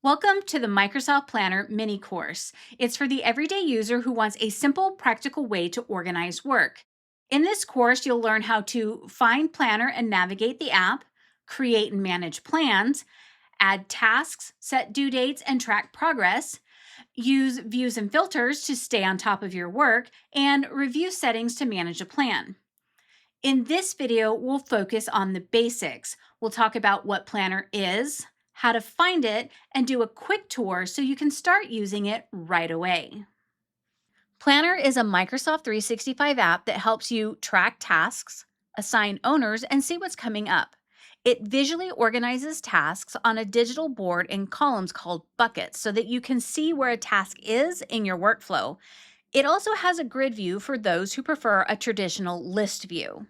Welcome to the Microsoft Planner mini course. It's for the everyday user who wants a simple, practical way to organize work. In this course, you'll learn how to find Planner and navigate the app, create and manage plans, add tasks, set due dates, and track progress, use views and filters to stay on top of your work, and review settings to manage a plan. In this video, we'll focus on the basics. We'll talk about what Planner is, how to find it, and do a quick tour so you can start using it right away. Planner is a Microsoft 365 app that helps you track tasks, assign owners, and see what's coming up. It visually organizes tasks on a digital board in columns called buckets so that you can see where a task is in your workflow. It also has a grid view for those who prefer a traditional list view.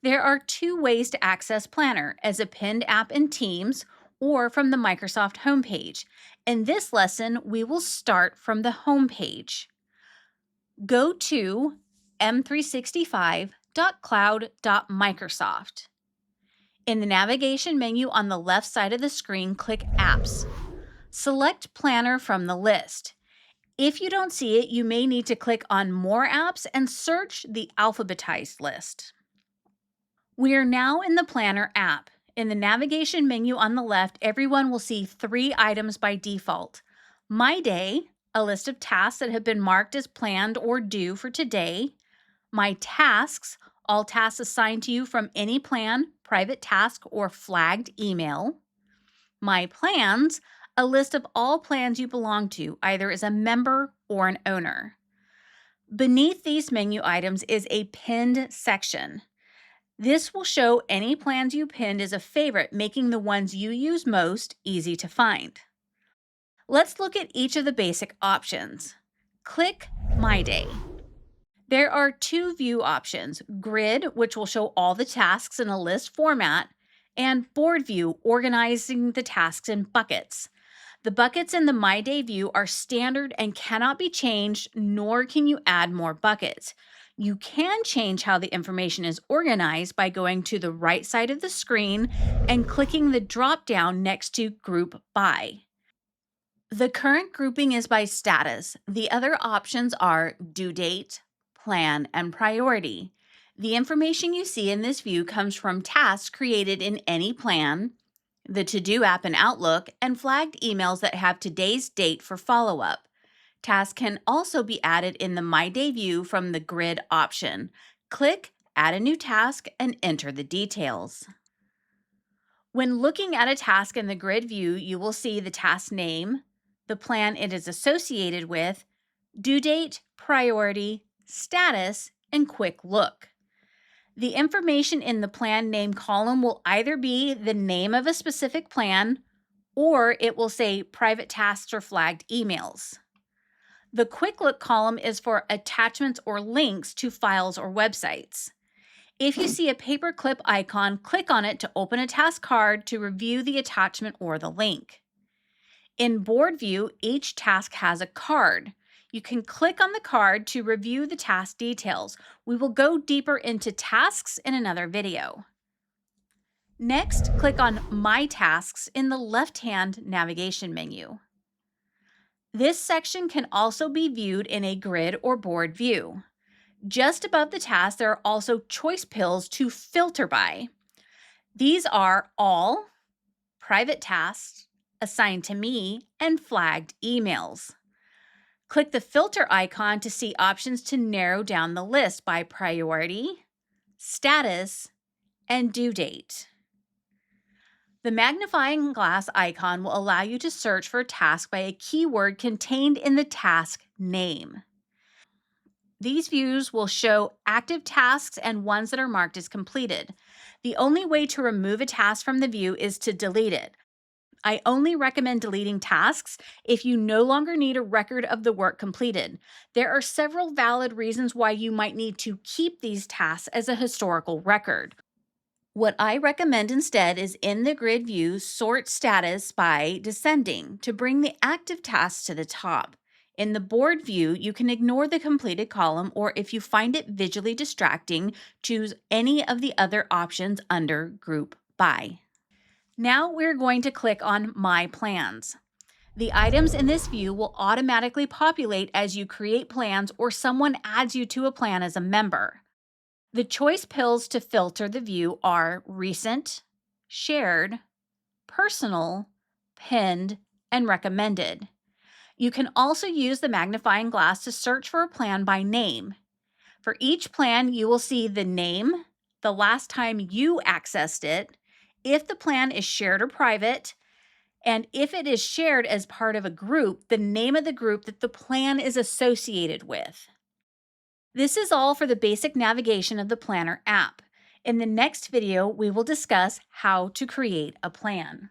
There are two ways to access Planner, as a pinned app in Teams or from the Microsoft homepage. In this lesson, we will start from the homepage. Go to m365.cloud.microsoft. In the navigation menu on the left side of the screen, click Apps. Select Planner from the list. If you don't see it, you may need to click on More Apps and search the alphabetized list. We are now in the Planner app. In the navigation menu on the left, everyone will see three items by default. My Day, a list of tasks that have been marked as planned or due for today. My Tasks, all tasks assigned to you from any plan, private task, or flagged email. My Plans, a list of all plans you belong to, either as a member or an owner. Beneath these menu items is a pinned section. This will show any plans you pinned as a favorite, making the ones you use most easy to find. Let's look at each of the basic options. Click My Day. There are two view options: Grid, which will show all the tasks in a list format, and Board View, organizing the tasks in buckets. The buckets in the My Day view are standard and cannot be changed, nor can you add more buckets. You can change how the information is organized by going to the right side of the screen and clicking the drop-down next to Group By. The current grouping is by status. The other options are Due Date, Plan, and Priority. The information you see in this view comes from tasks created in any plan, the To-Do app in Outlook, and flagged emails that have today's date for follow-up. Tasks can also be added in the My Day view from the Grid option. Click Add a new task and enter the details. When looking at a task in the Grid view, you will see the task name, the plan it is associated with, due date, priority, status, and quick look. The information in the plan name column will either be the name of a specific plan, or it will say private tasks or flagged emails. The quick look column is for attachments or links to files or websites. If you see a paperclip icon, click on it to open a task card to review the attachment or the link. In Board View, each task has a card. You can click on the card to review the task details. We will go deeper into tasks in another video. Next, click on My Tasks in the left-hand navigation menu. This section can also be viewed in a grid or board view. Just above the task, there are also choice pills to filter by. These are All, Private Tasks, Assigned to Me, and Flagged Emails. Click the filter icon to see options to narrow down the list by priority, status, and due date. The magnifying glass icon will allow you to search for a task by a keyword contained in the task name. These views will show active tasks and ones that are marked as completed. The only way to remove a task from the view is to delete it. I only recommend deleting tasks if you no longer need a record of the work completed. There are several valid reasons why you might need to keep these tasks as a historical record. What I recommend instead is in the grid view, sort status by descending to bring the active tasks to the top. In the board view, you can ignore the completed column, or if you find it visually distracting, choose any of the other options under Group By. Now we're going to click on My Plans. The items in this view will automatically populate as you create plans or someone adds you to a plan as a member. The choice pills to filter the view are Recent, Shared, Personal, Pinned, and Recommended. You can also use the magnifying glass to search for a plan by name. For each plan, you will see the name, the last time you accessed it, if the plan is shared or private, and if it is shared as part of a group, the name of the group that the plan is associated with. This is all for the basic navigation of the Planner app. In the next video, we will discuss how to create a plan.